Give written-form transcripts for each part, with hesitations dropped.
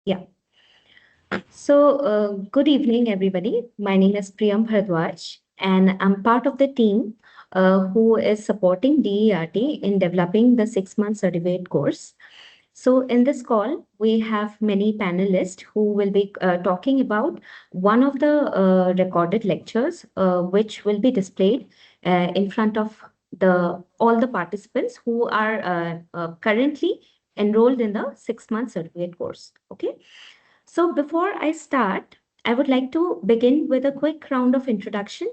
Yeah. So, good evening, everybody. My name is Priyam Bharadwaj, and I'm part of the team who is supporting DERT in developing the 6-month certificate course. So, in this call, we have many panelists who will be talking about one of the recorded lectures, which will be displayed in front of the all the participants who are currently enrolled in the 6-month certificate course. Okay. So before I start, I would like to begin with a quick round of introduction.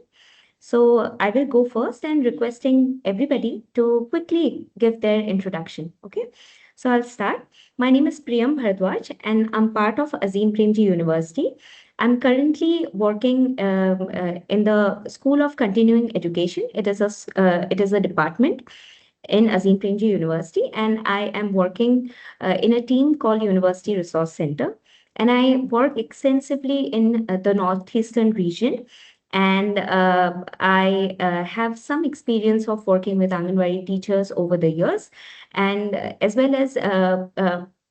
So I will go first and requesting everybody to quickly give their introduction. Okay. So I'll start. My name is Priyam Bharadwaj and I'm part of Azim Premji University. I'm currently working in the School of Continuing Education. It is a department in Azim Premji University, and I am working in a team called University Resource Center. And I work extensively in the northeastern region. And I have some experience of working with Anganwadi teachers over the years, and as well as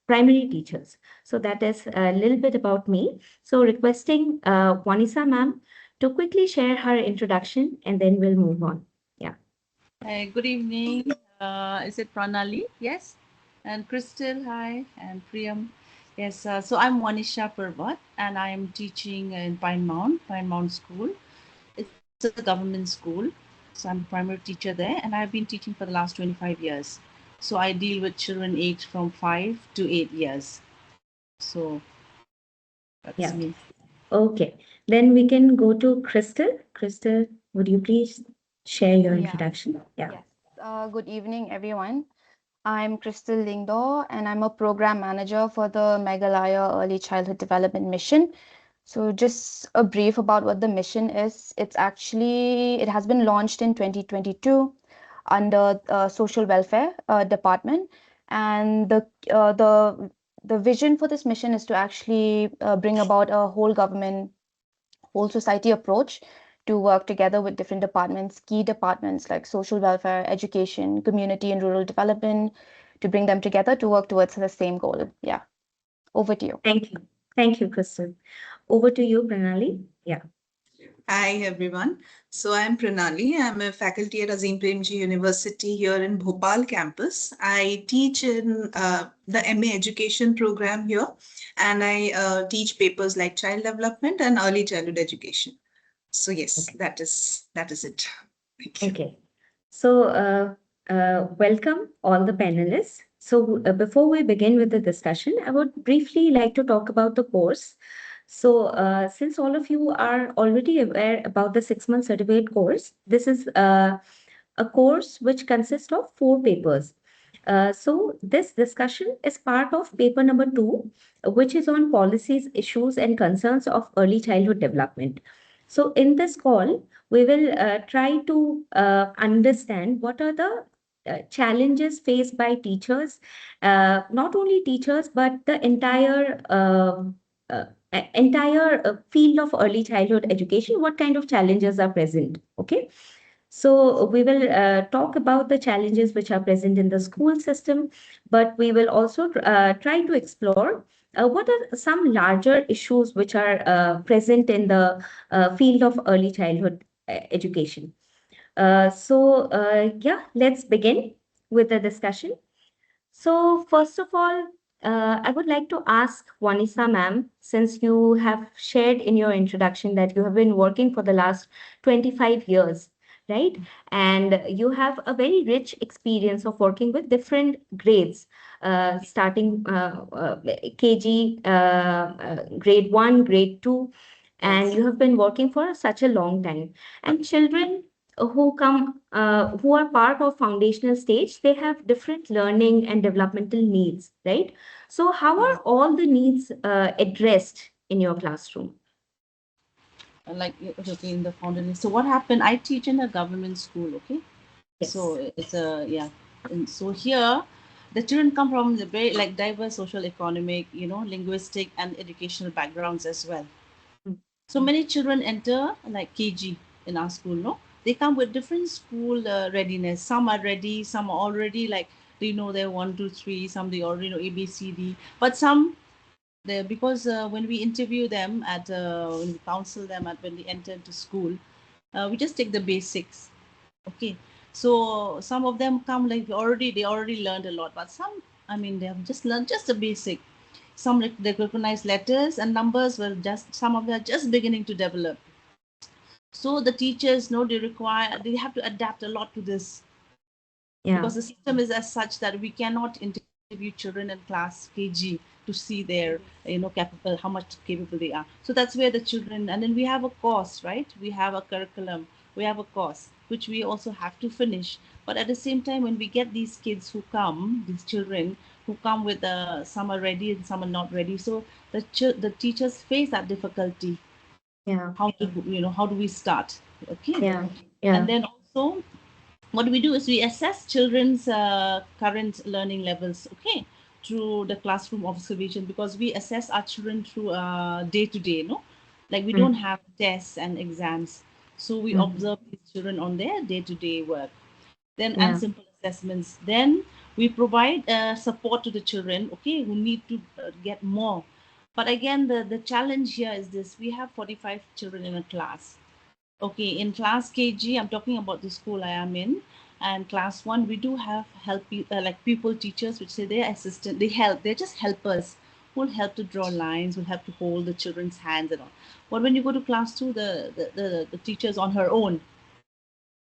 primary teachers. So that is a little bit about me. So requesting Wanisa ma'am to quickly share her introduction, and then we'll move on. Yeah. Hi, good evening. Is it Pranali? Yes. And Crystal, hi. And Priyam. Yes, so I'm Wanisha Purvat and I am teaching in Pine Mount School. It's a government school. So I'm a primary teacher there and I've been teaching for the last 25 years. So I deal with children aged from 5 to 8 years. So that's Yeah. me. Okay, then we can go to Crystal. Crystal, would you please share your Yeah, introduction? Yeah. yes. Good evening, everyone. I'm Crystal Lingdo, and I'm a program manager for the Meghalaya Early Childhood Development Mission. So, just a brief about what the mission is. It has been launched in 2022 under Social Welfare Department, and the vision for this mission is to actually bring about a whole society approach to work together with different departments, key departments like social welfare, education, community and rural development, to bring them together to work towards the same goal. Yeah, over to you. Thank you. Thank you, Crystal. Over to you, Pranali. Yeah. Hi everyone. So I'm Pranali. I'm a faculty at Azim Premji University here in Bhopal campus. I teach in the MA education program here, and I teach papers like child development and early childhood education. So yes, Okay. that is it. Thank you. Okay. So, welcome all the panelists. So, before we begin with the discussion, I would briefly like to talk about the course. So, since all of you are already aware about the 6-month certificate course, this is a course which consists of 4 papers. So, this discussion is part of paper number 2, which is on policies, issues, and concerns of early childhood development. So, in this call, we will try to understand what are the challenges faced by teachers, not only teachers, but the uh, entire field of early childhood education. What kind of challenges are present? Okay. So we will talk about the challenges which are present in the school system, but we will also try to explore what are some larger issues which are present in the field of early childhood education. Yeah, let's begin with the discussion. So, first of all, I would like to ask Wanisa ma'am, since you have shared in your introduction that you have been working for the last 25 years, right? And you have a very rich experience of working with different grades, starting KG, grade 1, grade 2, and Yes. you have been working for such a long time. And children who are part of foundational stage, they have different learning and developmental needs, right? So how are Yes. all the needs addressed in your classroom? Like, okay, in the foundation. So what happened? I teach in a government school, okay? So Yes. it's a, yeah. And so here, the children come from the very like diverse social, economic, linguistic and educational backgrounds as well. Mm. So many children enter like KG in our school, no? They come with different school readiness. Some are ready, some are already like they know their 1, 2, 3. Some they already know ABCD, but some Because when we interview them when we counsel them when they enter into school, we just take the basics. Okay, so some of them come like they already learned a lot, but some, I mean, they have just learned just the basic. Some they recognize letters and numbers, were just some of them are just beginning to develop. So the teachers know they have to adapt a lot to this, Yeah. because the system is as such that we cannot interview children in class KG to see their capable, how much capable they are. So that's where the children, and then we have a course, right? We have a curriculum, we have a course which we also have to finish. But at the same time, when we get these kids who come, these children who come with some are ready and some are not ready, so the teachers face that difficulty. Yeah. How do we start? Okay. Yeah. And Yeah. then also what we do is we assess children's current learning levels, okay, through the classroom observation, because we assess our children through day to day, no, like we don't Mm. have tests and exams, so we Mm. observe these children on their day to day work, then and Yeah. simple assessments. Then we provide support to the children, okay, who need to get more. But again, the challenge here is this: we have 45 children in a class. Okay, in class KG, I'm talking about the school I am in, and class one, we do have like people teachers, which say they're assistant, they help, they're just helpers who'll help to draw lines, will help to hold the children's hands and all. But when you go to class two, the teacher's on her own,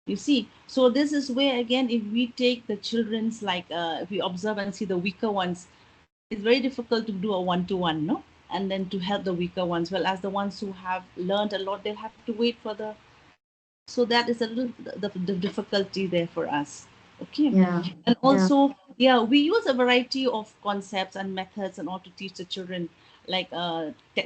you see. So this is where again, if we take the children's, like if we observe and see the weaker ones, it's very difficult to do a one-to-one, no? And then to help the weaker ones, well, as the ones who have learned a lot, they'll have to wait for the, so that is a little the difficulty there for us. Okay. Yeah. And Yeah. also, yeah, we use a variety of concepts and methods and all to teach the children, like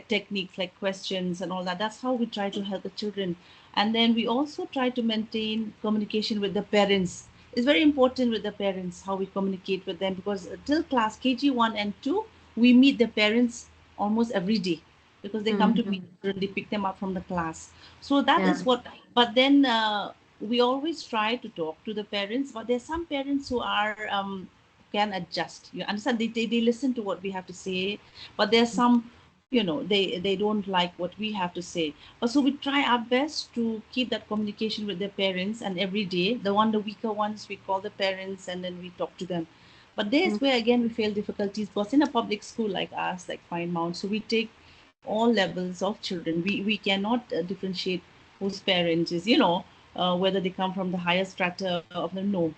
techniques like questions and all that. That's how we try to help the children. And then we also try to maintain communication with the parents. It's very important with the parents how we communicate with them, because till class KG 1 and 2, we meet the parents almost every day, because they come to Mm. meet the children, they pick them up from the class. So that Yeah. is what, but then we always try to talk to the parents, but there's some parents who are can adjust, you understand, they listen to what we have to say, but there's some, they don't like what we have to say. But so we try our best to keep that communication with their parents, and every day the weaker ones, we call the parents and then we talk to them. But Mm. there's where again we feel difficulties, because in a public school like us, like Fine Mount, so we take all levels of children. We cannot differentiate whose parents is, whether they come from the higher strata of the, no.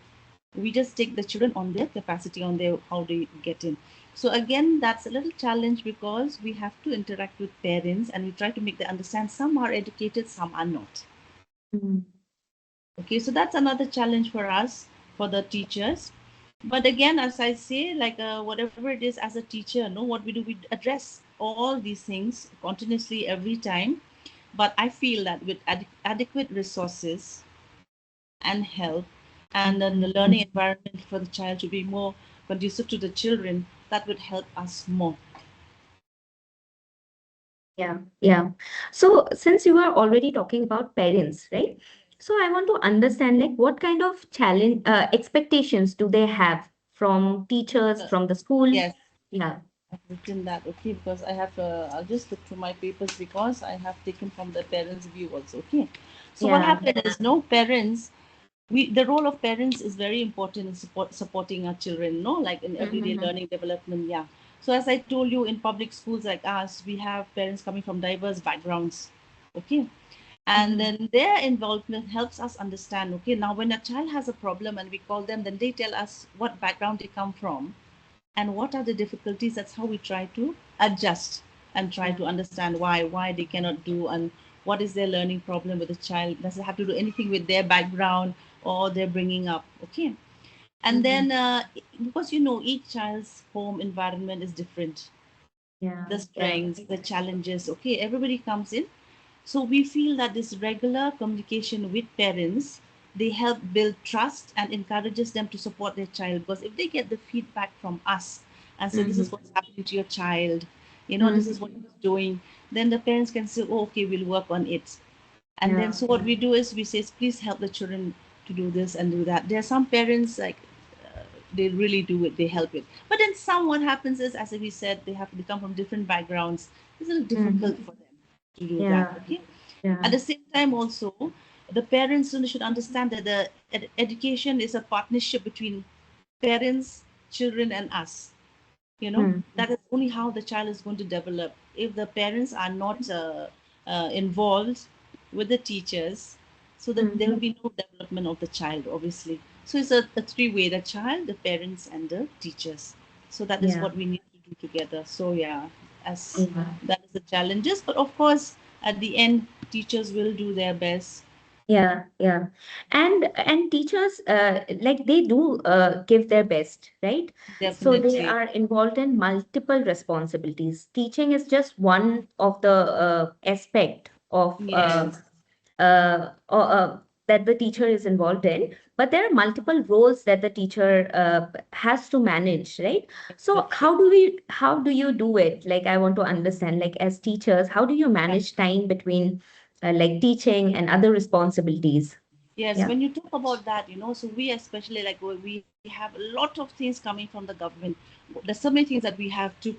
We just take the children on their capacity, on their how they get in. So again, that's a little challenge, because we have to interact with parents and we try to make them understand some are educated, some are not. Mm. Okay, so that's another challenge for us, for the teachers. But again, as I say, like whatever it is, as a teacher, no, what we do, we address all these things continuously every time. But I feel that with adequate resources and help, and then the learning environment for the child to be more conducive to the children, that would help us more. Yeah, yeah. So since you are already talking about parents, right? So I want to understand like what kind of challenge expectations do they have from teachers, Uh, from the school? yes, Yeah. I've written that, okay, because I have, I'll just look through my papers, because I have taken from the parents' view also, okay. So what Yeah. happened is, no, parents, the role of parents is very important in supporting our children, no, like in everyday Mm-hmm. learning development, yeah. So as I told you, in public schools like us, we have parents coming from diverse backgrounds, okay, and Mm-hmm. then their involvement helps us understand, okay, now when a child has a problem and we call them, then they tell us what background they come from and what are the difficulties. That's how we try to adjust and try Yeah. to understand why they cannot do, and what is their learning problem with the child. Does it have to do anything with their background or their bringing up, okay. And Mm-hmm. then because each child's home environment is different, Yeah. the Yeah. strengths, the challenges, okay, everybody comes in. So we feel that this regular communication with parents, they help build trust and encourages them to support their child, because if they get the feedback from us and say this Mm-hmm. is what's happening to your child, this Mm-hmm. is what he's doing, then the parents can say, oh, okay, we'll work on it. And then Yeah. so what we do is we say, please help the children to do this and do that. There are some parents like they really do it, they help it. But then some, what happens is, as we said, they come from different backgrounds. It's a little difficult for them to do that. Yeah. Okay. At Yeah. the same time also, the parents should understand that the education is a partnership between parents, children, and us. You know, Mm. that is only how the child is going to develop. If the parents are not involved with the teachers, so that there will Mm. be no development of the child, obviously. So it's a three-way: the child, the parents, and the teachers. So that is Yeah. what we need to do together. So yeah, as Yeah. that is the challenges, but of course at the end teachers will do their best. Yeah, yeah. And teachers like they do give their best, right? So they Definitely. are involved in multiple responsibilities. Teaching is just one of the aspect of Yes, that the teacher is involved in, but there are multiple roles that the teacher has to manage, right? So definitely. how do you do it? Like I want to understand, like as teachers, how do you manage time between like teaching and other responsibilities? Yes, Yeah. when you talk about that, so we especially, like, we have a lot of things coming from the government. There's so many things that we have to,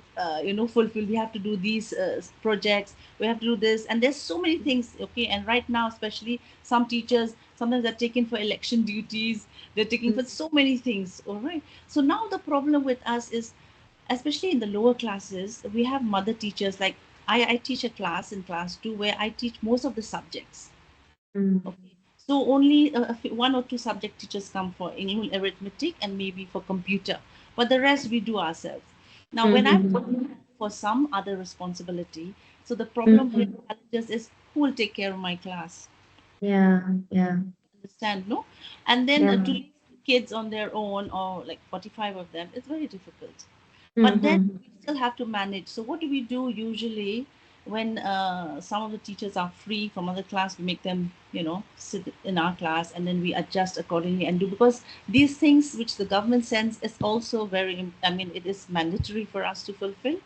fulfill. We have to do these projects. We have to do this, and there's so many things. Okay, and right now, especially some teachers, sometimes they're taken for election duties. They're taking for so many things. All right. So now the problem with us is, especially in the lower classes, we have mother teachers. Like I teach a class in class 2 where I teach most of the subjects. Mm, Okay. So only one or two subject teachers come for English, arithmetic, and maybe for computer. But the rest we do ourselves. Now, when I'm mm, working for some other responsibility, so the problem here, mm. challenges is who will take care of my class? Yeah, yeah, Understand, no? And then yeah. to leave kids on their own, or like 45 of them, it's very difficult. But then Mm-hmm. we still have to manage. So what do we do usually when some of the teachers are free from other class? We make them, sit in our class, and then we adjust accordingly and do, because these things which the government sends is also I mean, it is mandatory for us to fulfill,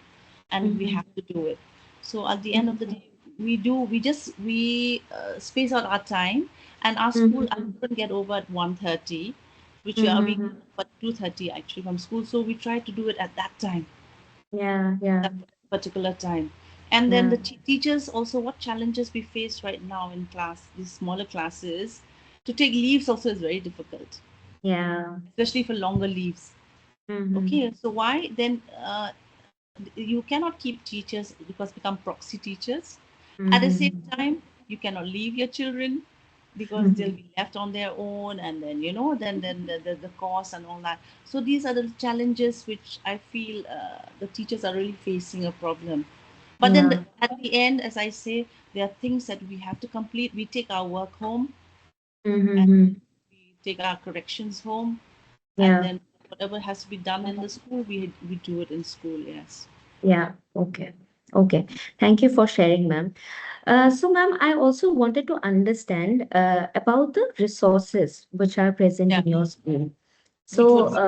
and we Mm-hmm. have to do it. So at the end of the day, we space out our time, and our Mm-hmm. children get over at 1:30, which we Mm-hmm. get up at 2:30 actually from school. So we try to do it at that time, Yeah, yeah, that particular time. And then yeah, the teachers also, what challenges we face right now in class, these smaller classes, to take leaves also is very difficult, yeah. especially for longer leaves. Mm-hmm. Okay, so why then you cannot keep teachers because become proxy teachers. At the same Mm-hmm. time, you cannot leave your children because they'll be left on their own, and then the cost and all that. So these are the challenges which I feel the teachers are really facing a problem. But then Yeah. at the end, as I say, there are things that we have to complete. We take our work home, and Mm-hmm. we take our corrections home, and Yeah, then whatever has to be done in the school, we do it in school. Yes. yeah. Okay. Okay. Thank you for sharing, ma'am. So, ma'am, I also wanted to understand about the resources which are present Yeah. in your school. Which So, what we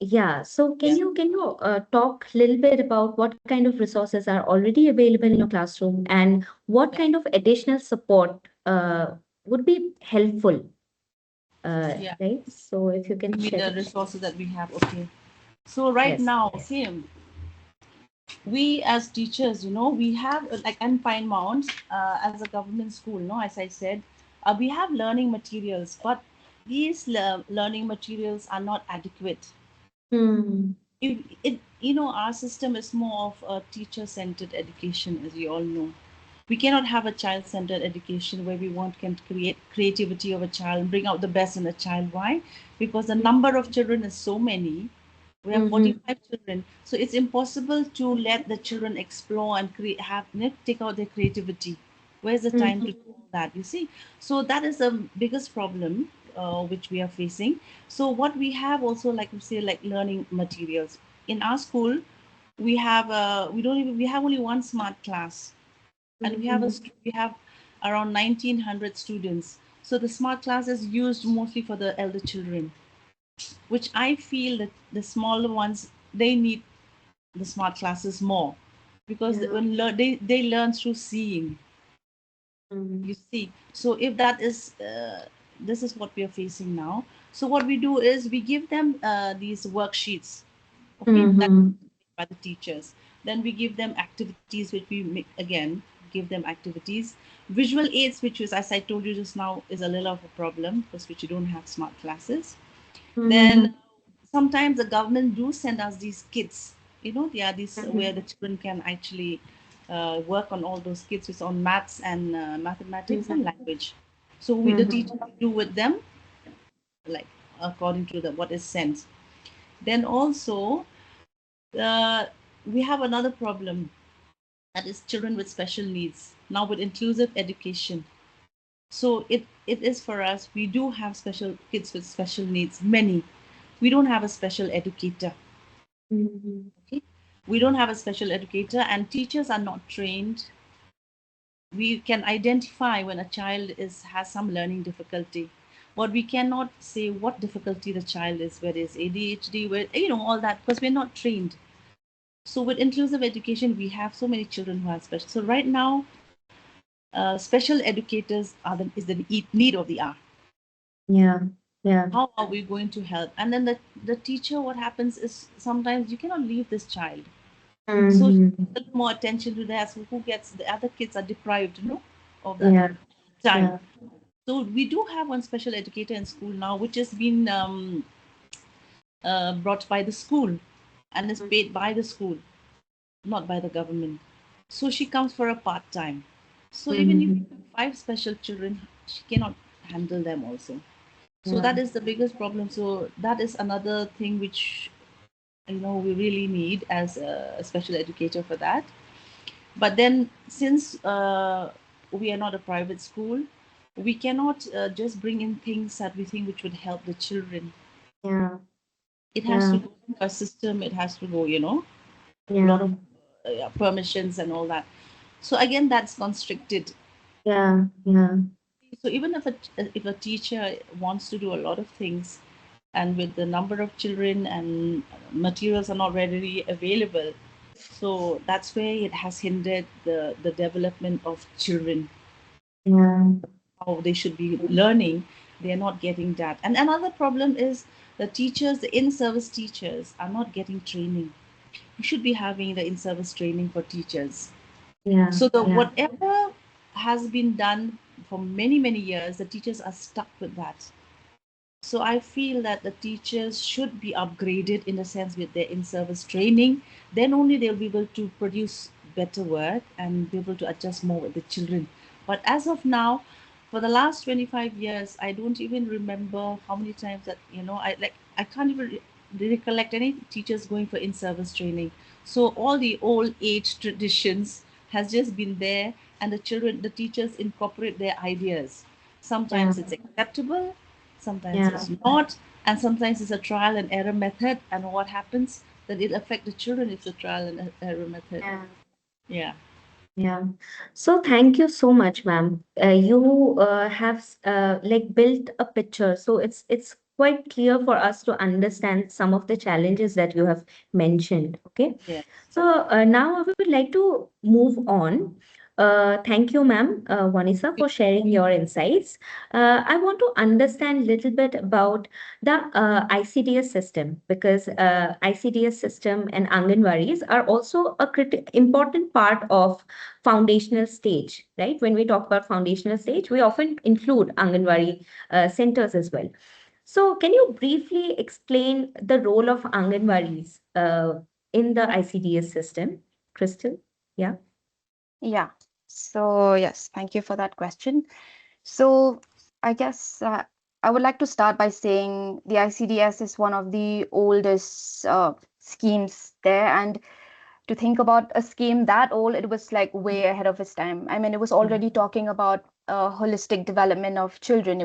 yeah, so Yeah. can you talk a little bit about what kind of resources are already available in your classroom and what Yeah. kind of additional support would be helpful, Yeah. right? So if you can You mean share the it. resources that we have? Okay. So right Yes. now, okay, we as teachers, we have like in Pine Mount, as a government school, no, as I said, we have learning materials, but these learning materials are not adequate. Hmm. If our system is more of a teacher-centered education, as you all know. We cannot have a child-centered education where we want can create creativity of a child, bring out the best in a child. Why? Because the number of children is so many. We have Mm-hmm. 45 children, so it's impossible to let the children explore and take out their creativity. Where's the time to do all that? You see, so that is the biggest problem which we are facing. So what we have also, like we say, like learning materials in our school, we have only one smart class, and Mm-hmm. we have around 1900 students. So the smart class is used mostly for the elder children, which I feel that the smaller ones, they need the smart classes more, because Yeah. they learn through seeing. Mm-hmm. You see, so if that is this is what we are facing now. So what we do is we give them these worksheets, okay, that Mm-hmm. by the teachers. Then we give them activities, which we make, again give them activities. Visual aids, which is, as I told you just now, is a little of a problem because which you don't have smart classes. Mm-hmm. Then sometimes the government do send us these kits. You know, they are these where the children can actually work on all those kits, which is on maths and mathematics and language. So we, the Mm-hmm. teacher, do with them like according to the what is sent. Then also uh, we have another problem, that is children with special needs. Now with inclusive education, so it is for us. We do have special kids with special needs. Many. We don't have a special educator. Mm-hmm. Okay, we don't have a special educator, and teachers are not trained. We can identify when a child is has some learning difficulty, but we cannot say what difficulty the child is, whether it's ADHD, where all that, because we're not trained. So with inclusive education, we have so many children who are special. So right now, special educators is the need of the hour. Yeah. Yeah. How are we going to help? And then the teacher, what happens is sometimes you cannot leave this child. So she Mm-hmm. needs a little more attention to that. So who gets, the other kids are deprived, of that Yeah. time. Yeah. So we do have one special educator in school now, which has been brought by the school and is paid by the school, not by the government. So she comes for a part time. So even if you Mm-hmm. have five special children, she cannot handle them also. So Yeah. that is the biggest problem. So that is another thing which we really need as a special educator for that. But then since we are not a private school, we cannot just bring in things that we think which would help the children. Yeah. It has to Yeah. go through a system. It has to go, a lot Yeah. of permissions and all that. So again, that's constricted. Yeah. Yeah. So even if a teacher wants to do a lot of things, and with the number of children and materials are not readily available, so that's where it has hindered the development of children, Yeah. how they should be learning. They are not getting that. And another problem is the teachers, the in-service teachers are not getting training. We should be having the in-service training for teachers. Yeah. So the Yeah. whatever has been done for many, many years, the teachers are stuck with that. So I feel that the teachers should be upgraded in a sense with their in-service training. Then only they'll be able to produce better work and be able to adjust more with the children. But as of now, for the last 25 years, I don't even remember how many times that, I can't even recollect any teachers going for in-service training. So all the old age traditions has just been there, and the teachers incorporate their ideas. Yeah. Sometimes it's acceptable, sometimes Yeah. it's not, and sometimes it's a trial and error method. And what happens, that it affect the children if the trial and error method. Yeah. Yeah. Yeah. So thank you so much, ma'am. You have like built a picture, so it's quite clear for us to understand some of the challenges that you have mentioned. Okay. Yes. So now I would like to move on. Thank you, ma'am, Vanessa, for sharing your insights. I want to understand a little bit about the ICDS system, because ICDS system and Anganwaris are also a important part of foundational stage, right? When we talk about foundational stage, we often include Anganwari centers as well. So, can you briefly explain the role of Anganwaris in the ICDS system, Crystal? Yeah. Yeah. So, yes, thank you for that question. So, I guess I would like to start by saying the ICDS is one of the oldest schemes there. And to think about a scheme that old, it was like way ahead of its time. I mean, it was already talking about holistic development of children.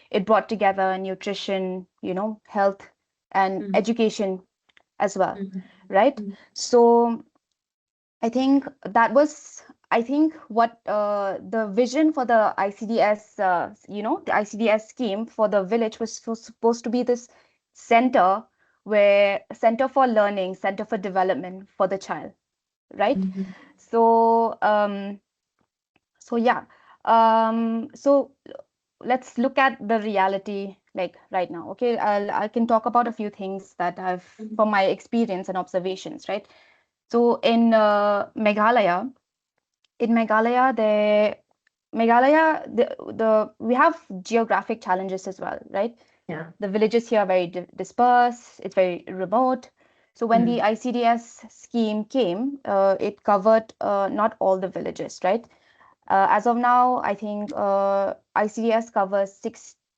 It brought together nutrition, health and Mm, education as well, mm, right? mm, So I think that was, I think what the vision for the ICDS, the ICDS scheme for the village was supposed to be this center center for learning, center for development for the child, right? mhm, So, so yeah. So let's look at the reality like right now. Okay, I can talk about a few things that I've from my experience and observations, right? So in Meghalaya, we have geographic challenges as well, right? Yeah. The villages here are very dispersed, it's very remote. So when the ICDS scheme came, it covered not all the villages, right? As of now, I think ICDS covers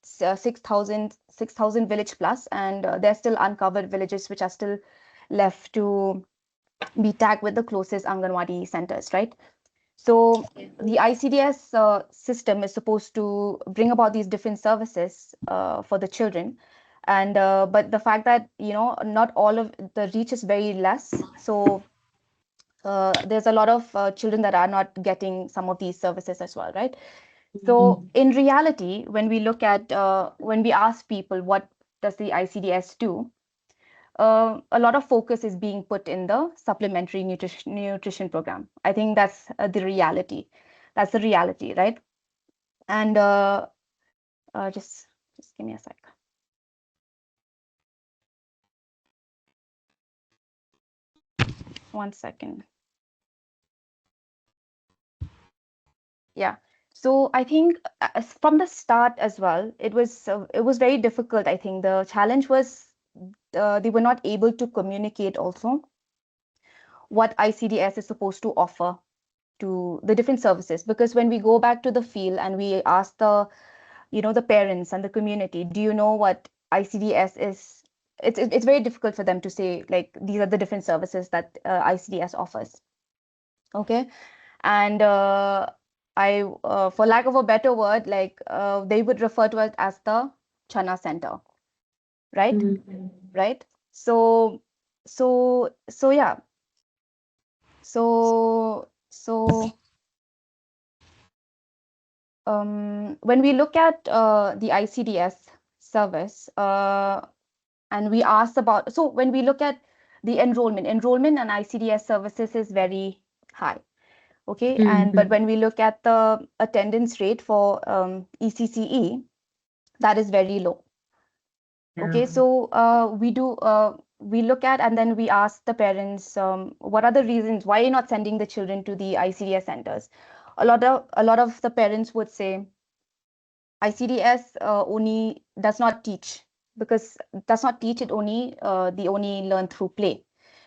6,000 village plus, and there's still uncovered villages which are still left to be tagged with the closest Anganwadi centers, right? So the ICDS system is supposed to bring about these different services for the children, and but the fact that not all of the reach is very less, so there's a lot of children that are not getting some of these services as well, right? So in reality, when we look at when we ask people what does the ICDS do, a lot of focus is being put in the supplementary nutrition program. I think that's the reality. That's the reality, right? And just give me a sec. One second. Yeah. So I think from the start as well, it was very difficult. I think the challenge was they were not able to communicate also what ICDS is supposed to offer to the different services, because when we go back to the field and we ask the parents and the community, do you know what ICDS is? It's very difficult for them to say like these are the different services that ICDS offers. Okay, and I for lack of a better word, like they would refer to it as the Chana Center, right? Right. So yeah. So when we look at the ICDS service, and we ask about, so when we look at the enrollment and ICDS services is very high. Okay, and but when we look at the attendance rate for ECCE, that is very low. Okay, so we look at and then we ask the parents, what are the reasons why you're not sending the children to the ICDS centers? A lot of the parents would say ICDS only does not teach, because does not teach it only they only learn through play,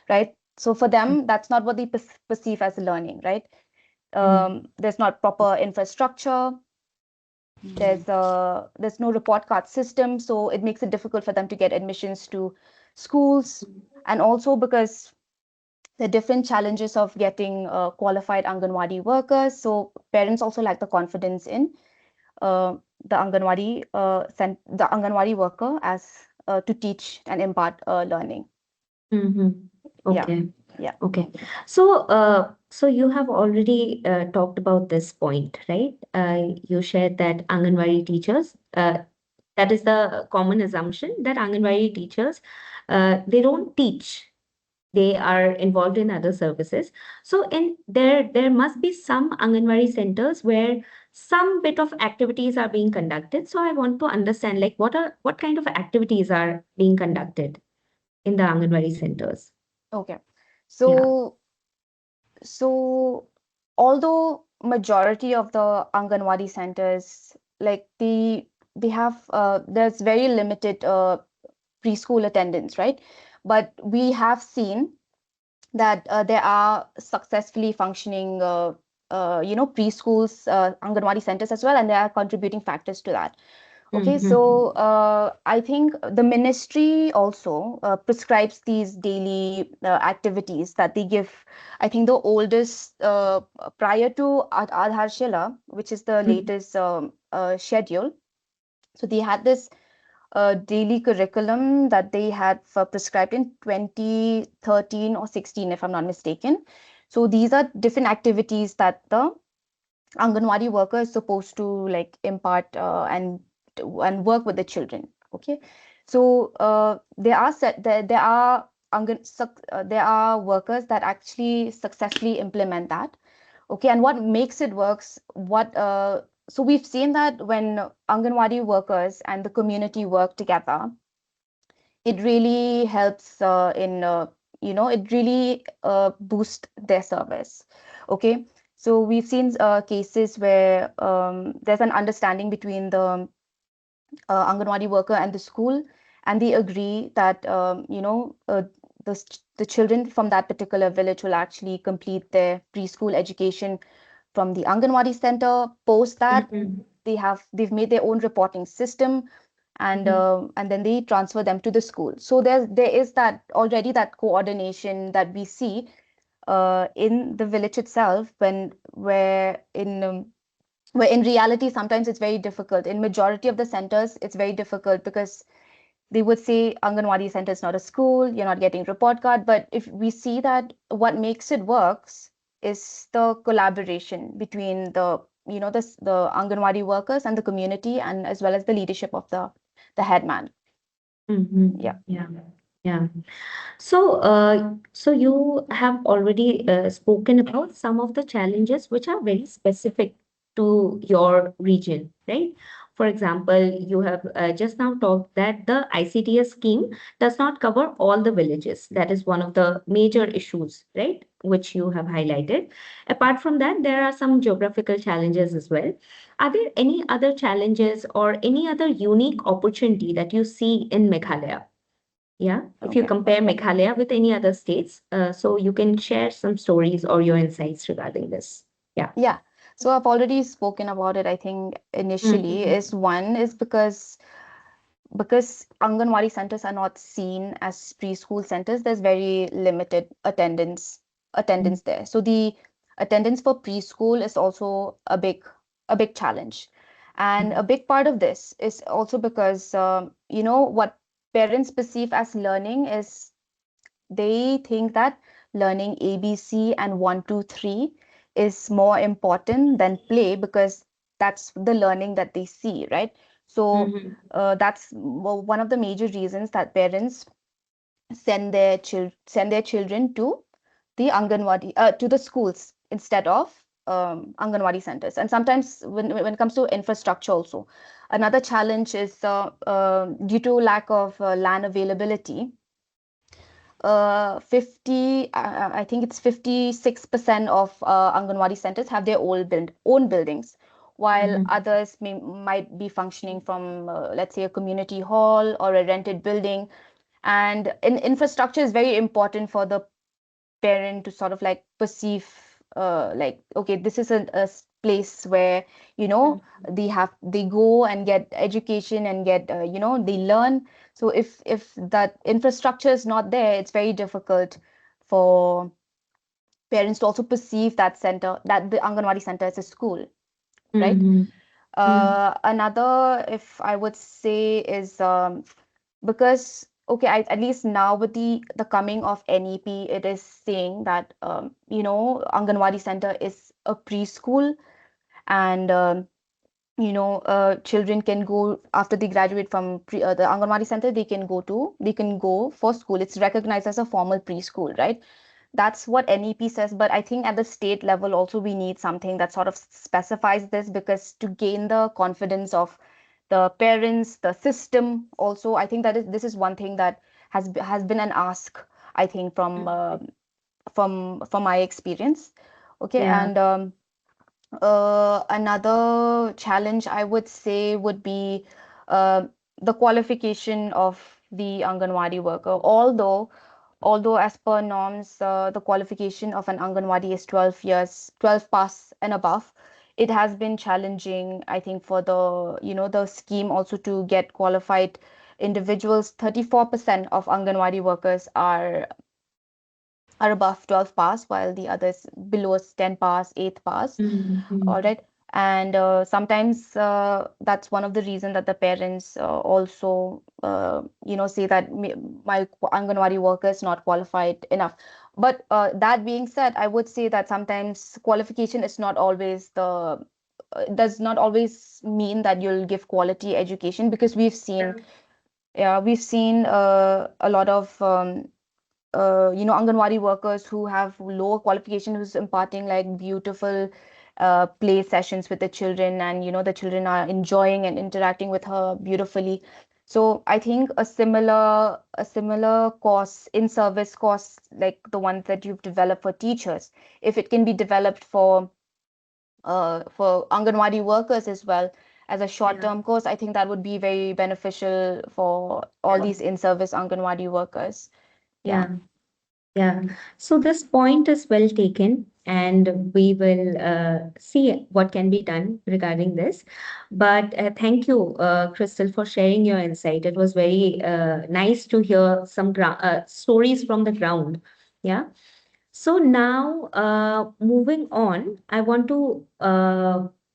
right? So for them, that's not what they perceive as learning, right? There's not proper infrastructure. There's no report card system, so it makes it difficult for them to get admissions to schools, and also because the different challenges of getting qualified Anganwadi workers. So parents also lack the confidence in the Anganwadi worker as to teach and impart learning. Okay. Yeah. Okay. So you have already talked about this point, right? You shared that Anganwadi teachers, that is the common assumption that Anganwadi teachers, they don't teach. They are involved in other services. So in there must be some Anganwadi centers where some bit of activities are being conducted. So I want to understand like what kind of activities are being conducted in the Anganwadi centers. Okay. So although majority of the Anganwadi centers, like they have there's very limited preschool attendance, right? But we have seen that there are successfully functioning preschools, Anganwadi centers as well, and they are contributing factors to that. Okay, so I think the ministry also prescribes these daily activities that they give. I think the oldest prior to Adharshila, which is the latest schedule. So they had this daily curriculum that they had prescribed in 2013 or 16, if I'm not mistaken. So these are different activities that the Anganwadi worker is supposed to like impart and work with the children. Okay, so there are there are workers that actually successfully implement that. Okay, and what makes it works, what so we've seen that when Anganwadi workers and the community work together, it really helps it really boosts their service. Okay, so we've seen cases where there's an understanding between the Anganwadi worker and the school, and they agree that the children from that particular village will actually complete their preschool education from the Anganwadi center. Post that, Mhm. they've made their own reporting system, Mhm. and then they transfer them to the school. So there is that already, that coordination that we see in the village itself, where in reality sometimes it's very difficult. In majority of the centers, it's very difficult because they would say Anganwadi center is not a school, you're not getting report card. But if we see that what makes it works is the collaboration between the Anganwadi workers and the community, and as well as the leadership of the headman. Yeah. Yeah, yeah. So you have already spoken about some of the challenges which are very specific to your region, right? For example, you have just now talked that the ICTS scheme does not cover all the villages. That is one of the major issues, right? Which you have highlighted. Apart from that, there are some geographical challenges as well. Are there any other challenges or any other unique opportunity that you see in Meghalaya? Yeah, if you Okay. compare Meghalaya with any other states, so you can share some stories or your insights regarding this. Yeah. Yeah. So I've already spoken about it. I think initially Mm-hmm. is one is because Anganwadi centers are not seen as preschool centers, there's very limited attendance there. So the attendance for preschool is also a big challenge. And a big part of this is also because what parents perceive as learning is, they think that learning ABC and 1, 2, 3 is more important than play, because that's the learning that they see, right? So Mm-hmm. that's one of the major reasons that parents send their children to the Anganwadi to the schools instead of Anganwadi centers. And sometimes when it comes to infrastructure also, another challenge is due to lack of land availability. I think it's 56% of Anganwadi centers have their own buildings, while Mm-hmm. others might be functioning from, let's say, a community hall or a rented building. And infrastructure is very important for the parent to sort of like perceive, like, okay, this is place where they go and get education and get they learn. So if that infrastructure is not there, it's very difficult for parents to also perceive that the Anganwadi center as a school, right? Mm-hmm. Another, if I would say, is because okay, at least now with the coming of NEP, it is saying that Anganwadi center is a preschool, and children can go after they graduate from the Anganwadi center. They can go for school. It's recognized as a formal preschool, right? That's what NEP says, but I think at the state level also we need something that sort of specifies this, because to gain the confidence of the parents, the system also, I think that this is one thing that has been an ask, I think, from my experience. Okay, Yeah. and another challenge I would say would be uh, the qualification of the Anganwadi worker. Although as per norms, the qualification of an Anganwadi is 12 years, 12 pass and above. It has been challenging, I think, for the scheme also to get qualified individuals. 34% of Anganwadi workers are above 12 pass, while the others below is 10 pass, 8 pass. Mm-hmm. All right. And sometimes that's one of the reasons that the parents also say that my Anganwadi worker is not qualified enough. But that being said, I would say that sometimes qualification is not always does not always mean that you'll give quality education, because we've seen a lot of Anganwadi workers who have lower qualification, who's imparting like beautiful play sessions with the children, and the children are enjoying and interacting with her beautifully. So I think a similar course, in service course, like the ones that you've developed for teachers, if it can be developed for Anganwadi workers as well as a Yeah. short-term course, I think that would be very beneficial for all Yeah. these in-service Anganwadi workers. Yeah. Yeah. Yeah, so this point is well taken, and we will see what can be done regarding this. But thank you, Crystal, for sharing your insight. It was very nice to hear some stories from the ground. Yeah. So now, moving on, I want to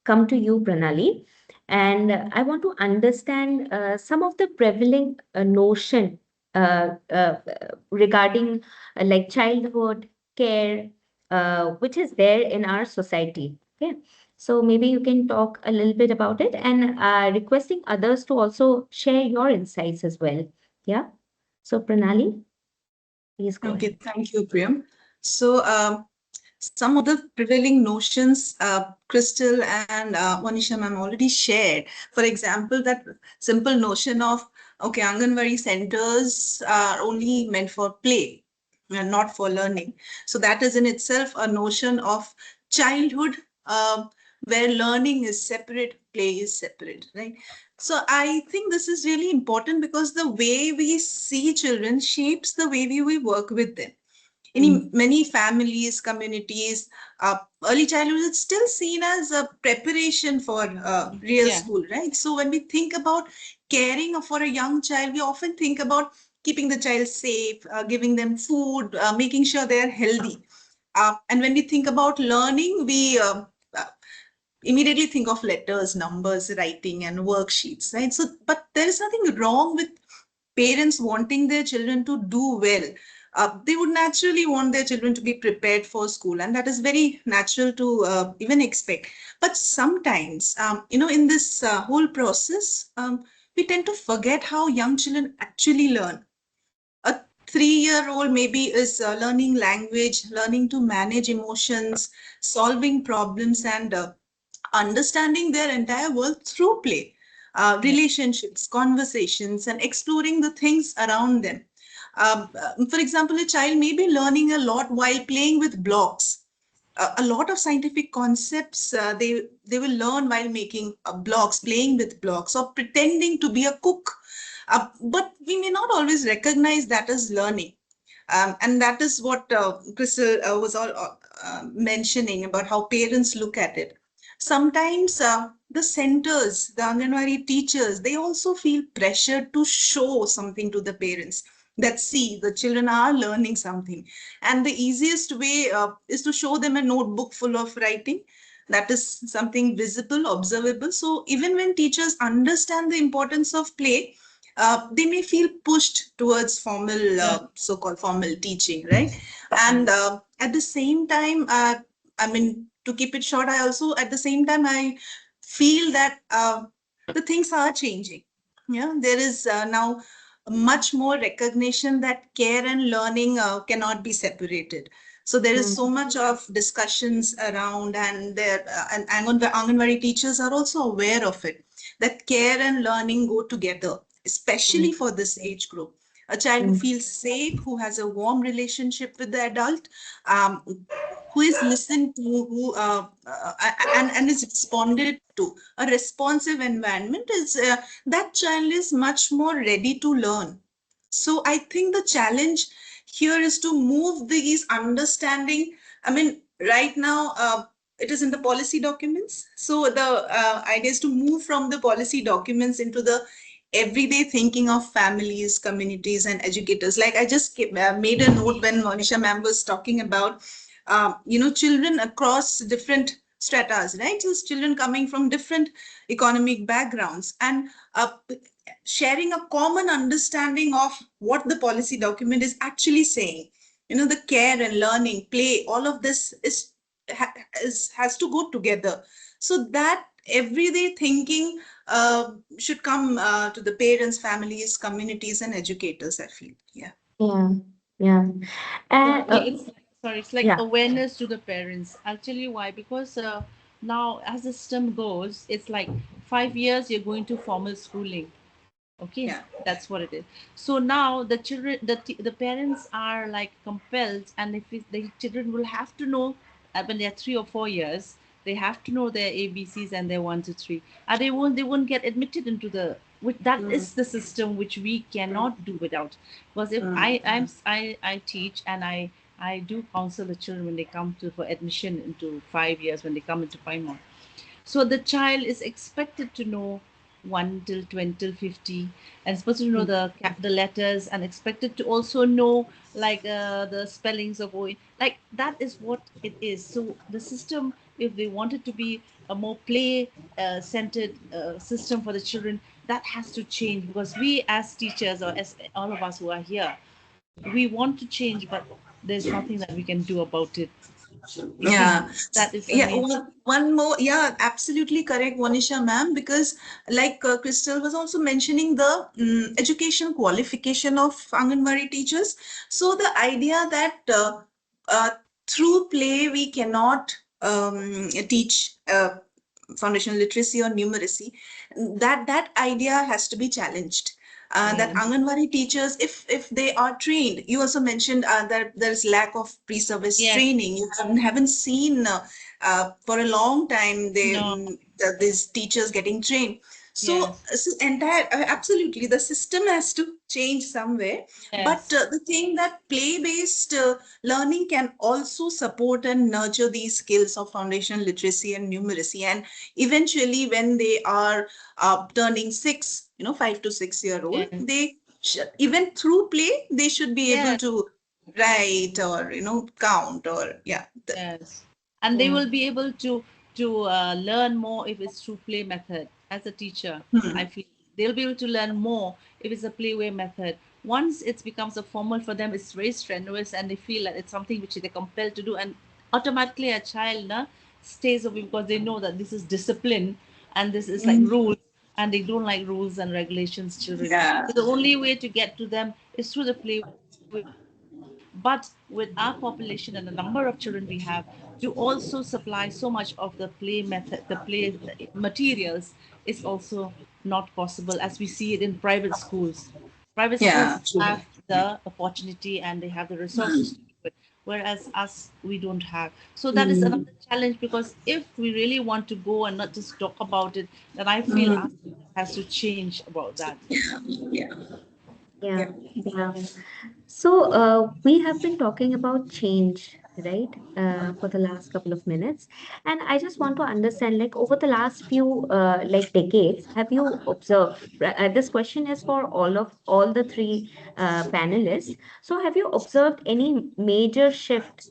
come to you, Pranali, and I want to understand some of the prevalent notion regarding like childhood care, which is there in our society. Okay, so maybe you can talk a little bit about it, and requesting others to also share your insights as well. Yeah. So, Pranali, please go Okay, ahead. thank you, Priyam. So, some of the prevailing notions, Crystal and Monisha ma'am already shared. For example, that simple notion of, okay, Anganwadi centers are only meant for play and not for learning. So that is in itself a notion of childhood, where learning is separate, play is separate, right? So I think this is really important because the way we see children shapes the way we work with them. In Mm, many families, communities, early childhood is still seen as a preparation for real Yeah. school, right? So when we think about caring for a young child, we often think about keeping the child safe, giving them food, making sure they are healthy. And when we think about learning, we uh, immediately think of letters, numbers, writing, and worksheets, right? So, but there is nothing wrong with parents wanting their children to do well. They would naturally want their children to be prepared for school, and that is very natural to even expect. But sometimes, in this whole process, we tend to forget how young children actually learn. A 3-year-old maybe is learning language, learning to manage emotions, solving problems, and understanding their entire world through play, Yeah. relationships, conversations, and exploring the things around them. For example, a child may be learning a lot while playing with blocks. A lot of scientific concepts they will learn while making blocks, playing with blocks, or pretending to be a cook. But we may not always recognize that as learning. And that is what Crystal was all mentioning about how parents look at it. Sometimes the centers, the Anganwadi teachers, they also feel pressured to show something to the parents, that see the children are learning something. And the easiest way is to show them a notebook full of writing. That is something visible, observable. So even when teachers understand the importance of play, they may feel pushed towards formal, Yeah. so-called formal teaching, right? And at the same time, I mean, to keep it short, I also, at the same time, I feel that the things are changing. Yeah, there is now much more recognition that care and learning cannot be separated. So there is mm, so much of discussions around, and there and Anganwadi teachers are also aware of it, that care and learning go together, especially mm, for this age group. A child who mm, feels safe, who has a warm relationship with the adult, um, who is listened to, who and is responded to. A responsive environment is that child is much more ready to learn. So I think the challenge here is to move these understanding. I mean, right now it is in the policy documents. So the idea is to move from the policy documents into the everyday thinking of families, communities, and educators. Like I just made a note when Monisha ma'am was talking about, children across different stratas, right? So children coming from different economic backgrounds, and sharing a common understanding of what the policy document is actually saying. The care and learning, play, all of this has to go together. So that everyday thinking should come to the parents, families, communities, and educators, I feel. Yeah. yeah, yeah. And Exactly. It's like, sorry, it's like yeah. awareness to the parents. I'll tell you why. Because Now, as the system goes, it's like 5 years you're going to formal schooling. Okay, Yeah. that's what it is. So now the children, the parents are like compelled, and if the children will have to know when they're 3 or 4 years, they have to know their ABCs and their 1 to 3, and they won't get admitted into the, which that is the system which we cannot do without. Because if I teach, and I do counsel the children when they come to for admission into 5 years, when they come into Paimon. So the child is expected to know 1 till 20 till 50, and supposed to know the letters, and expected to also know like the spellings of OE. Like that is what it is. So the system, if they want it to be a more play centered system for the children, that has to change, because we as teachers, or as all of us who are here, we want to change, but there's nothing that we can do about it. You see, Yeah, that is the yeah. main. One more, yeah, absolutely correct, Monisha ma'am. Because like Crystal was also mentioning the education qualification of Anganwadi teachers. So the idea that uh, through play we cannot teach foundational literacy or numeracy, that idea has to be challenged. That Yes. Anganwadi teachers, if they are trained, you also mentioned that there's lack of pre-service Yes. training. You haven't seen for a long time No. these teachers getting trained. So, Yes. so entire absolutely the system has to change somewhere. But Yes. the thing that play-based learning can also support and nurture these skills of foundational literacy and numeracy. And eventually, when they are turning 6, 5 to 6 year old, Yes. they even through play they should be able Yes. to write or count or yeah. Yes. And they Yeah. will be able to learn more if it's through play method. As a teacher, I Hmm. feel they'll be able to learn more if it's a playway method. Once it becomes a formal for them, it's very strenuous, and they feel that it's something which they're compelled to do, and automatically a child stays away, because they know that this is discipline, and this is like Mm. rules, and they don't like rules and regulations, children. Yeah. So the only way to get to them is through the playway method. But with our population and the number of children we have, to also supply so much of the play method, the play materials, is also not possible, as we see it in private schools. Private schools Yeah. True. have the opportunity and they have the resources to do it, whereas us, we don't have. So that is Mm. another challenge, because if we really want to go and not just talk about it, then I feel Mm. us has to change about that. Yeah. Yeah. Yeah. Yeah. So, we have been talking about change, right, for the last couple of minutes. And I just want to understand, like, over the last few, like, decades, have you observed, this question is for all the three panelists. So, have you observed any major shift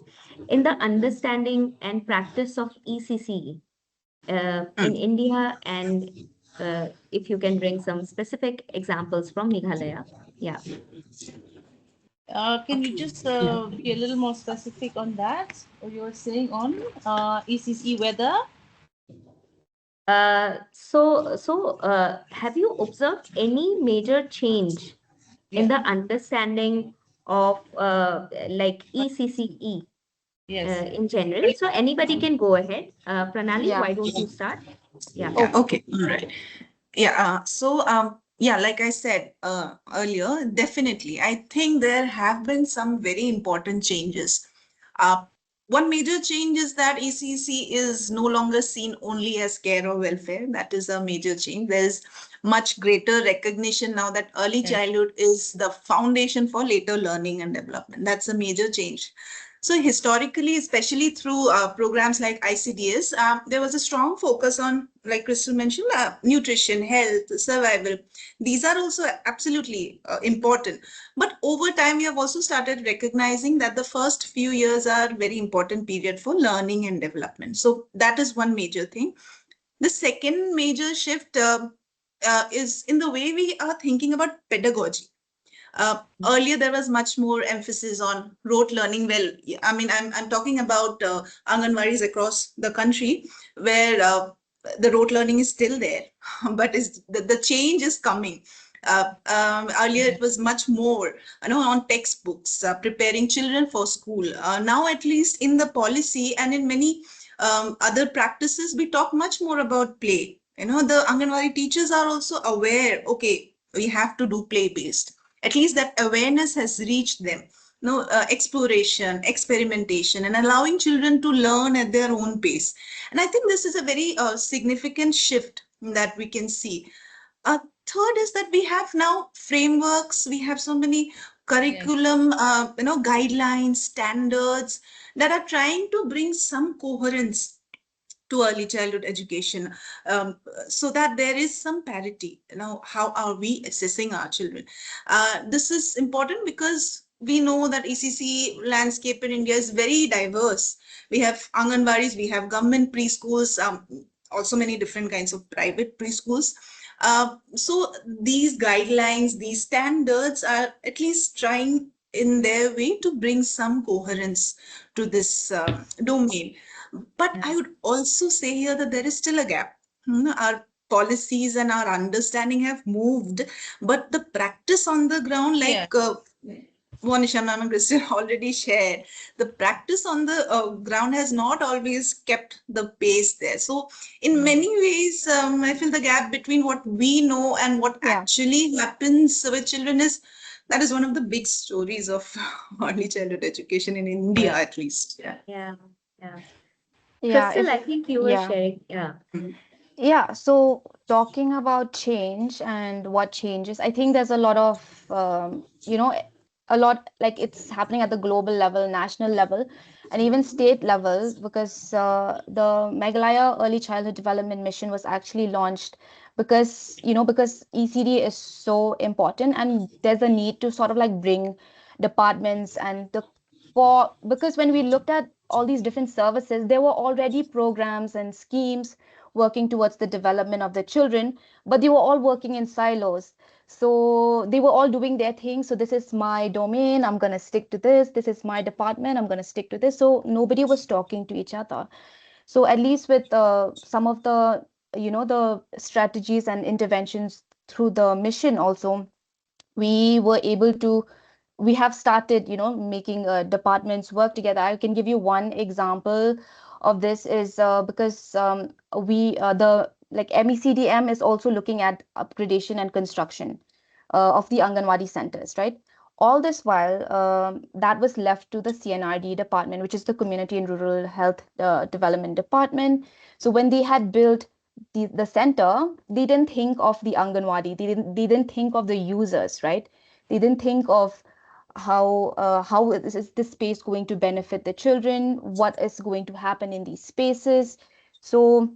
in the understanding and practice of ECC in Mm. India? And if you can bring some specific examples from Meghalaya. Yeah. Can you just be a little more specific on that? What you were saying on ECC weather? Have you observed any major change in Yeah. the understanding of like ECCE Yes. in general? Early So anybody can go ahead. Pranali, Yeah. why don't you start? Yeah. Yeah. Okay. Okay. All right. Yeah. Yeah, like I said earlier, definitely, I think there have been some very important changes. Uh, One major change is that ECC is no longer seen only as care or welfare. That is a major change. There's much greater recognition now that early Yes. childhood is the foundation for later learning and development. That's a major change. So historically, especially through programs like ICDS, there was a strong focus on, like Crystal mentioned, nutrition, health, survival. These are also absolutely important. But over time, we have also started recognizing that the first few years are very important period for learning and development. So that is one major thing. The second major shift is in the way we are thinking about pedagogy. Earlier, there was much more emphasis on rote learning. Well, I mean, I'm talking about Anganwadis across the country where the rote learning is still there, but the change is coming. Earlier, it was much more, on textbooks, preparing children for school. Now, at least in the policy and in many other practices, we talk much more about play. The Anganwadi teachers are also aware, okay, we have to do play based. At least that awareness has reached them. No, exploration, experimentation, and allowing children to learn at their own pace. And I think this is a very significant shift that we can see. Third is that we have now frameworks, we have so many Yes. curriculum, guidelines, standards that are trying to bring some coherence to early childhood education, so that there is some parity. How are we assessing our children? This is important because we know that ECC landscape in India is very diverse. We have Anganwadis, we have government preschools, also many different kinds of private preschools. So these guidelines, these standards are at least trying in their way to bring some coherence to this domain. But Yeah. I would also say here that there is still a gap. Our policies and our understanding have moved, but the practice on the ground, Yeah. like Monisha ma'am and Christian already shared, the practice on the ground has not always kept the pace there. So, in Mm. many ways, I feel the gap between what we know and what Yeah. actually happens with children is that is one of the big stories of early childhood education in India, Yeah. at least. Yeah. Yeah. Yeah. Yeah. Crystal, I If think you were yeah. sharing. Yeah. Yeah, so talking about change and what changes, I think there's a lot of, a lot like it's happening at the global level, national level, and even state level, because the Meghalaya Early Childhood Development Mission was actually launched because ECD is so important, and there's a need to sort of like bring departments and the for because when we looked at all these different services, there were already programs and schemes working towards the development of the children, but they were all working in silos. So they were all doing their thing. So this is my domain, I'm going to stick to this. This is my department, I'm going to stick to this. So nobody was talking to each other. So at least with some of the strategies and interventions through the mission also, we were able to we have started making departments work together. I can give you one example of this is because we the like MECDM is also looking at upgradation and construction of the Anganwadi centers, right? All this while that was left to the CNRD department, which is the Community and Rural Health Development Department. So when they had built the center, they didn't think of the Anganwadi, they didn't think of the users, right? They didn't think of how is this space going to benefit the children, what is going to happen in these spaces. So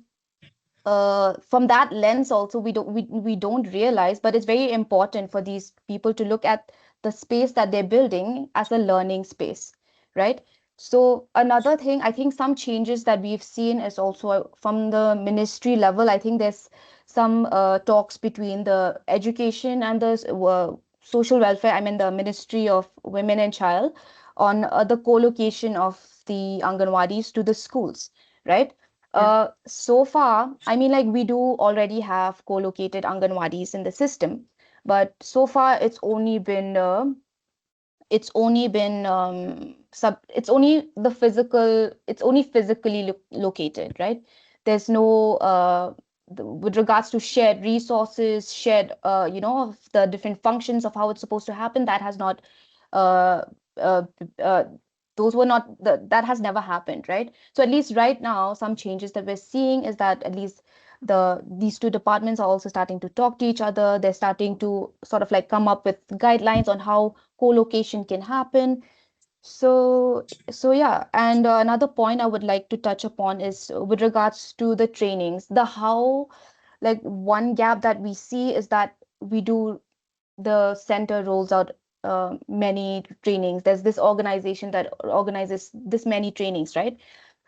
from that lens also we don't realize, but it's very important for these people to look at the space that they're building as a learning space, right? So another thing, I think some changes that we've seen is also from the ministry level. I think there's some talks between the education and the social welfare, I mean the Ministry of Women and Child, on the co-location of the Anganwadis to the schools, right? Yeah. So far, I mean, like we do already have co-located Anganwadis in the system, but so far it's only physically located, right? There's no with regards to shared resources, shared of the different functions of how it's supposed to happen, that has not uh, uh, uh, those were not that has never happened, right? So at least right now some changes that we're seeing is that at least these two departments are also starting to talk to each other. They're starting to sort of like come up with guidelines on how co-location can happen. So yeah, and another point I would like to touch upon is with regards to the trainings, the how, like one gap that we see is that we do the center rolls out many trainings. There's this organization that organizes this many trainings, right?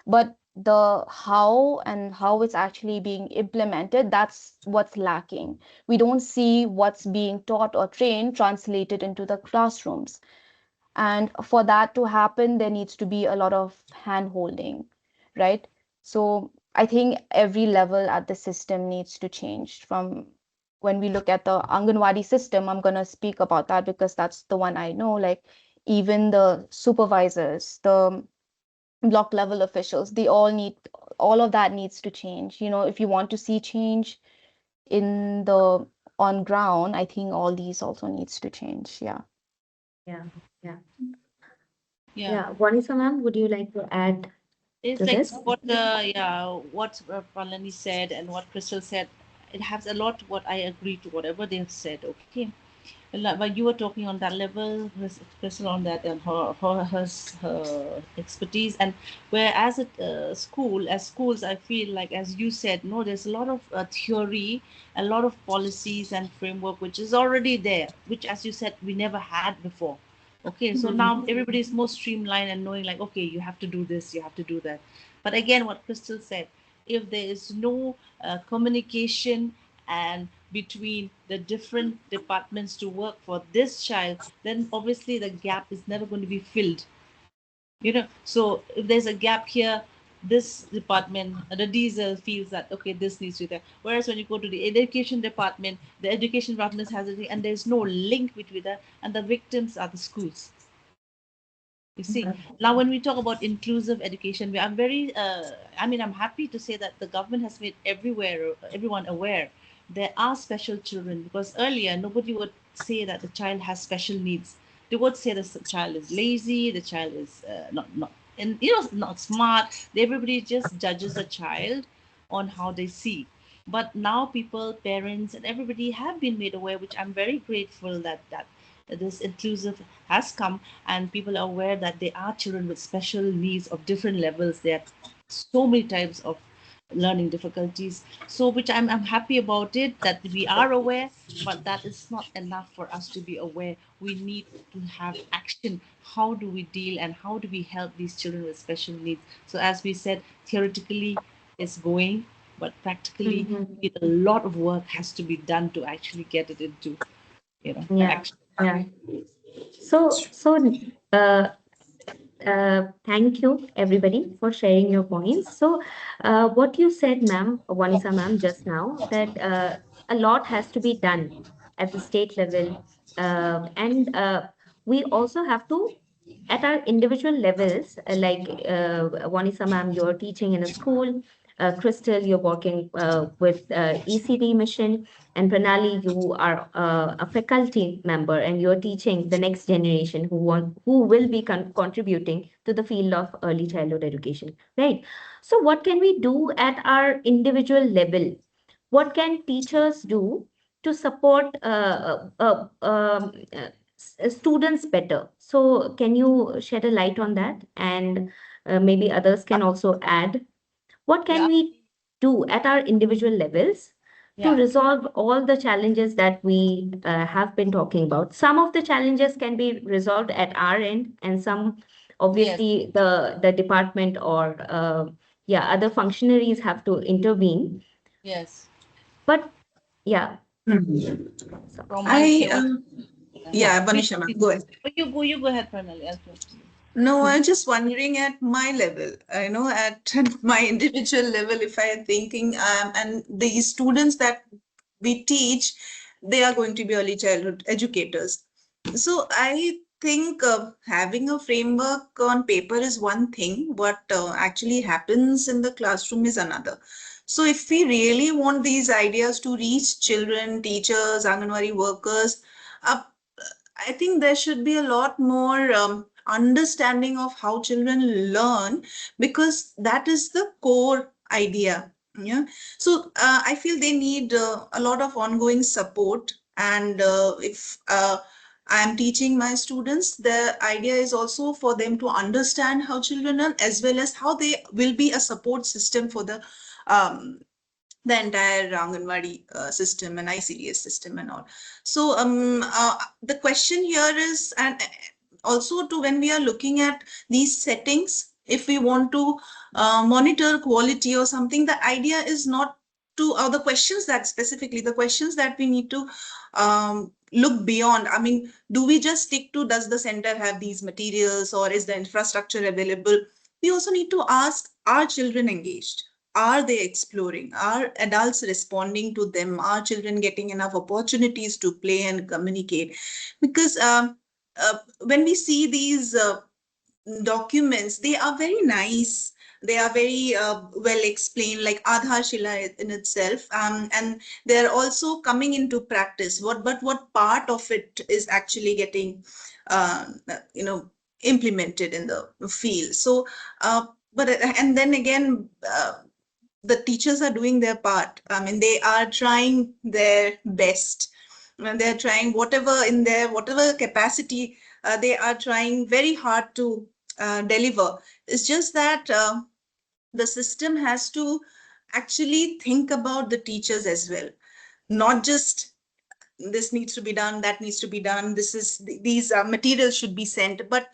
But the how and how it's actually being implemented, that's what's lacking. We don't see what's being taught or trained translated into the classrooms. And for that to happen, there needs to be a lot of hand holding, right? So I think every level at the system needs to change. From when we look at the Anganwadi system, I'm going to speak about that because that's the one I know. Like even the supervisors, the block level officials, they all need all of that needs to change. If you want to see change in the on ground, I think all these also needs to change. Yeah. Yeah, yeah, Yeah. yeah. Vanessa ma'am, would you like to add It's to like this? what Pranali said and what Crystal said. It has a lot what I agree to whatever they've said. Okay, but you were talking on that level, Crystal on that and her expertise. And whereas at schools, I feel like as you said, no, there's a lot of theory, a lot of policies and framework which is already there, which as you said we never had before. Okay, so now everybody is more streamlined and knowing like, okay, you have to do this, you have to do that. But again, what Crystal said, if there is no communication and between the different departments to work for this child, then obviously the gap is never going to be filled. So if there's a gap here, this department, the diesel feels that okay, this needs to be there. Whereas when you go to the education department has a thing, and there's no link between that, and the victims are the schools. You see, now when we talk about inclusive education, I'm very, I'm happy to say that the government has made everyone aware there are special children, because earlier nobody would say that the child has special needs. They would say the child is lazy, the child is not, and not smart. Everybody just judges a child on how they see. But now people, parents, and everybody have been made aware, which I'm very grateful that this inclusive has come, and people are aware that there are children with special needs of different levels. There are so many types of learning difficulties. So, which I'm happy about it that we are aware, but that is not enough for us to be aware. We need to have action. How do we deal and how do we help these children with special needs? So, as we said, theoretically it's going, but practically a lot of work has to be done to actually get it into Yeah, action. yeah. So, thank you everybody for sharing your points. So, what you said, ma'am, Vanessa ma'am, just now, that a lot has to be done at the state level, and we also have to, at our individual levels, like Vanessa ma'am, you're teaching in a school. Crystal, you're working with ECD mission, and Pranali, you are a faculty member and you're teaching the next generation who will be contributing to the field of early childhood education, right? So what can we do at our individual level? What can teachers do to support students better? So can you shed a light on that? And maybe others can also add. What can Yeah, we do at our individual levels to yeah, resolve all the challenges that we have been talking about? Some of the challenges can be resolved at our end, and some, yes, obviously, the department or yeah, other functionaries have to intervene. yes. But yeah, Mhm. so From my I, side, yeah, yeah, please, Vanisha ma'am, please. go ahead. You go ahead, Pranali. I'll come to you. No, I'm just wondering at my level, at my individual level, if I am thinking, and the students that we teach, they are going to be early childhood educators. So I think having a framework on paper is one thing. What actually happens in the classroom is another. So if we really want these ideas to reach children, teachers, Anganwadi workers, uh, I think there should be a lot more understanding of how children learn, because that is the core idea. Yeah. So I feel they need a lot of ongoing support. And if I am teaching my students, the idea is also for them to understand how children learn, as well as how they will be a support system for um, the entire Anganwadi system and ICDS system and all. So the question here is, and also to when we are looking at these settings, if we want to monitor quality or something, the idea is not to, the questions that specifically, the questions that we need to look beyond. I mean, do we just stick to, does the center have these materials or is the infrastructure available? We also need to ask, are children engaged? Are they exploring? Are adults responding to them? Are children getting enough opportunities to play and communicate? Because when we see these documents, they are very nice. They are very well explained, like Aadhaar Shila in itself, and they're also coming into practice. What part of it is actually getting, uh, you know, implemented in the field? So, but and then again. The teachers are doing their part. I mean, they are trying their best. And they're trying whatever in their whatever capacity, they are trying very hard to deliver. It's just that the system has to actually think about the teachers as well, not just this needs to be done, that needs to be done, this is these materials should be sent, but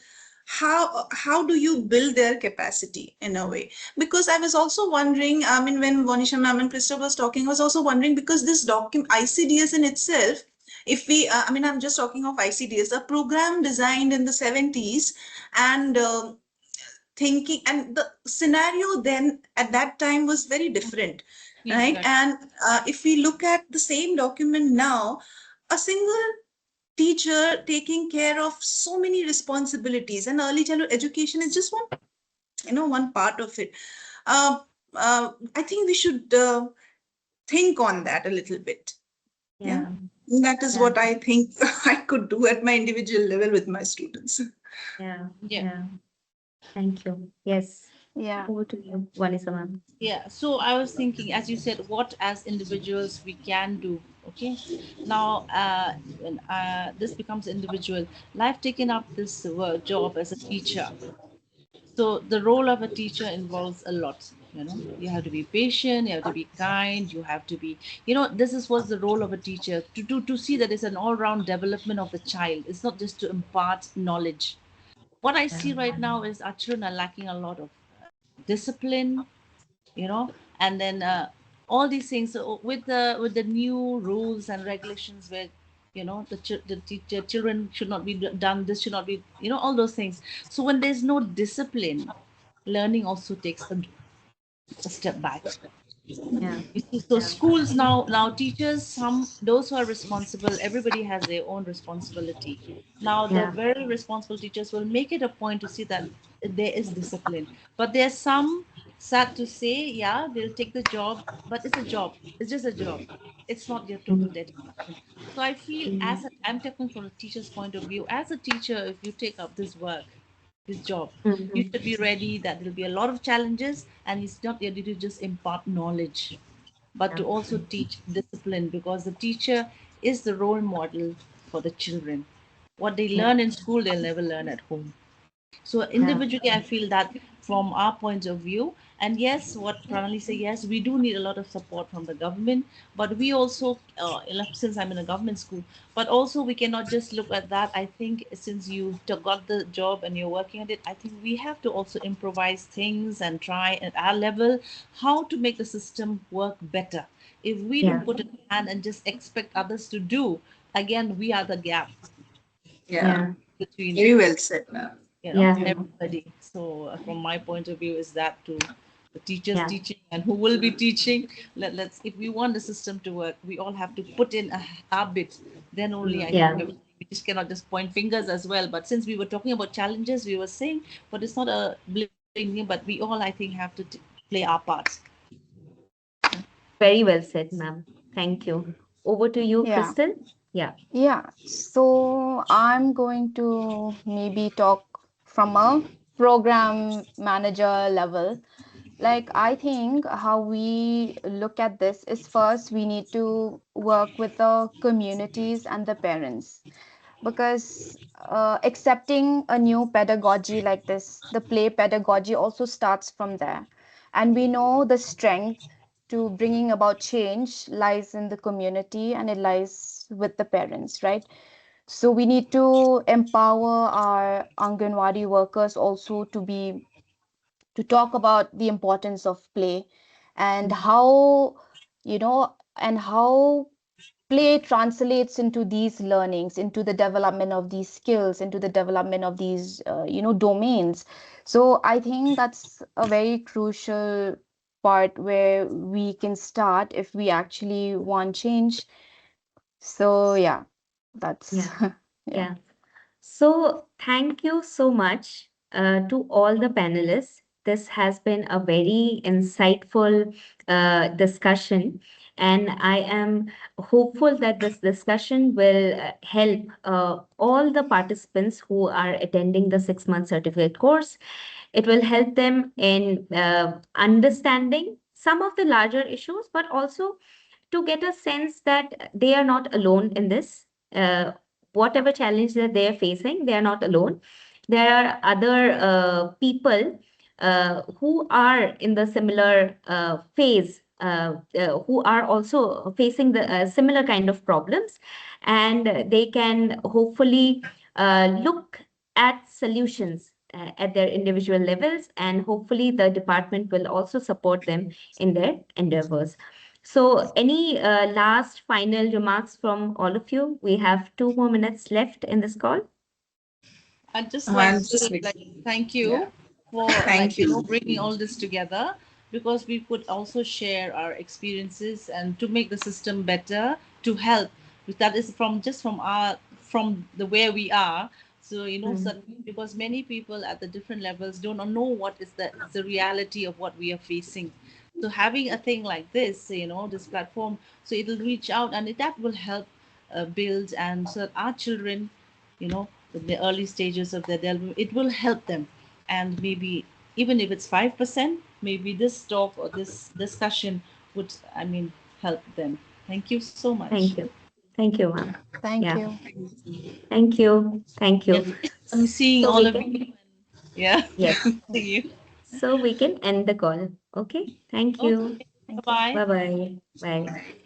how do you build their capacity in a way? Because I was also wondering, I mean, when Vanisha ma'am and Christopher was talking, I was also wondering, because this document ICDS in itself, if we I mean, I'm just talking of ICDS, a program designed in the 70s, and thinking, and the scenario then at that time was very different, Yes, right? correct. And if we look at the same document now, a single teacher taking care of so many responsibilities, and early childhood education is just one, you know, one part of it. uh, I think we should think on that a little bit. Yeah, Yeah. that is Yeah. what I think I could do at my individual level with my students. Yeah. Yeah. Yeah. Thank you. Yes. Yeah. Over to you, Vanessa ma'am. Yeah, so I was thinking, as you said, what as individuals we can do. Okay, now when this becomes individual, I've taken up this job as a teacher. So the role of a teacher involves a lot. You know, you have to be patient, you have to be kind, you have to be, you know, this is what's the role of a teacher to see that it's an all-round development of the child. It's not just to impart knowledge. What I Yeah. see right now is our children are lacking a lot of discipline, you know, and then all these things. So with the new rules and regulations where, you know, the teacher children should not be done, this should not be, you know, all those things. So when there's no discipline, learning also takes a step back. Yeah. You see, so Yeah. schools now teachers, some those who are responsible, everybody has their own responsibility. Now the Yeah. very responsible teachers will make it a point to see that there is discipline. But there's some, sad to say, yeah, they'll take the job, but it's a job. It's just a job. It's not your total Mm, dedication. So I feel, mm, I'm talking from a teacher's point of view. As a teacher, if you take up this work, this job, you mhm. should be ready that there'll be a lot of challenges, and it's not your duty to just impart knowledge, but Yeah. to also teach discipline, because the teacher is the role model for the children. What they Yeah. learn in school, they'll never learn at home. So Yeah. individually, I feel that from our point of view, and yes, what Pranali said, yes, we do need a lot of support from the government, but we also, since I'm in a government school, but also we cannot just look at that. I think since you got the job and you're working at it, I think we have to also improvise things and try at our level how to make the system work better. If we Yeah. don't put in a hand and just expect others to do, again, we are the gap Yeah, Yeah. between, very well said, ma'am. you know, Yeah. everybody. So from my point of view is that to the teachers Yeah. teaching and who will be teaching, let's, if we want the system to work, we all have to put in a habit. Then only I think Yeah. we just cannot just point fingers as well. But since we were talking about challenges, we were saying, but it's not a blaming, but we all, I think, have to play our part. Very well said, ma'am. Thank you. Over to you, Yeah. Crystal. Yeah. Yeah. So I'm going to maybe talk from a program manager level. Like, I think how we look at this is first we need to work with the communities and the parents, because accepting a new pedagogy like this, the play pedagogy, also starts from there. And we know the strength to bringing about change lies in the community and it lies with the parents, right? So we need to empower our Anganwadi workers also to be, to talk about the importance of play, and Mm, how, you know, and how play translates into these learnings, into the development of these skills, into the development of these domains. So I think that's a very crucial part where we can start if we actually want change. So yeah, that's yeah. yeah. Yeah. So thank you so much, to all the panelists. This has been a very insightful discussion, and I am hopeful that this discussion will help all the participants who are attending the 6 month certificate course. It will help them in understanding some of the larger issues, but also to get a sense that they are not alone in this. Whatever challenge that they are facing, they are not alone. There are other people who are in the similar phase, who are also facing the similar kind of problems, and they can hopefully look at solutions at their individual levels, and hopefully the department will also support them in their endeavors. So, any last final remarks from all of you? We have 2 more minutes left in this call. I'd just like And to just like, thank yeah, you for thank you. bringing all this together, because we could also share our experiences and to make the system better, to help. That is from just from our from the where we are. So Mm, suddenly, because many people at the different levels don't know what is the reality of what we are facing. So having a thing like this, this platform, so it'll reach out, and that will help build, and so that our children, in the early stages of their development, it will help them. And maybe even if it's 5%, maybe this talk or this discussion would, help them. Thank you so much. thank you. Thank you, ma'am. Thank Yeah. you. Thank you. Thank Yes, you. I'm seeing So all we of can, you. Yeah. yes. See you. So we can end the call. Okay. Thank you. Okay. Bye Thank you. bye. Bye bye. Bye.